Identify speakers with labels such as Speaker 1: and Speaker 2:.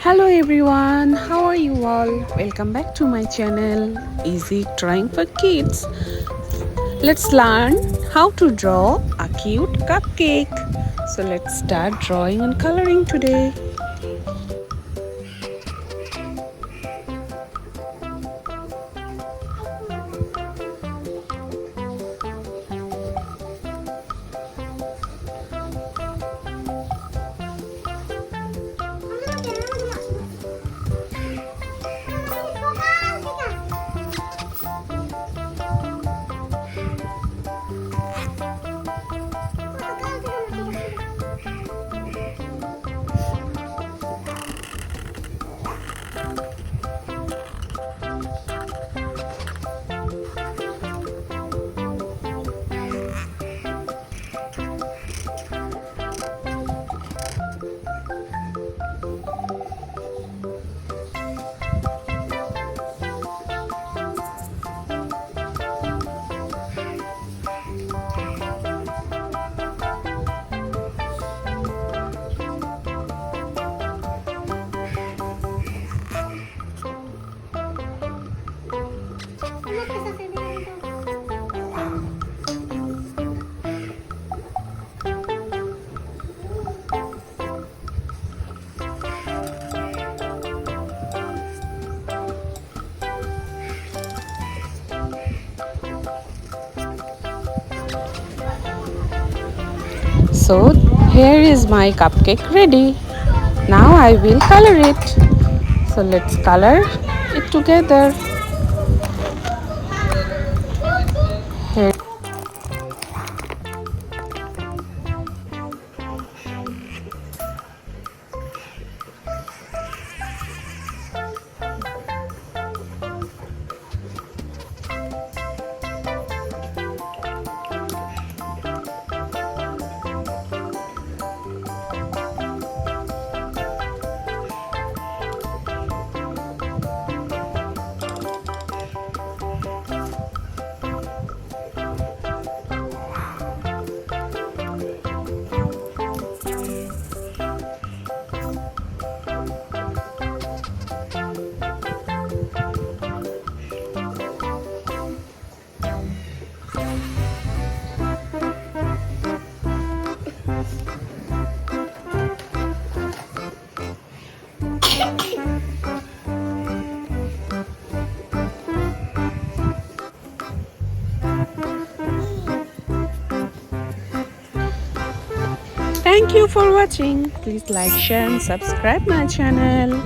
Speaker 1: Hello everyone, how are you all? Welcome back to my channel Easy Drawing for Kids. Let's learn how to draw a cute cupcake. So let's start drawing and coloring today. So here is my cupcake ready. Now I will color it. So let's color it together. Here. Thank you for watching. Please like, share and subscribe my channel.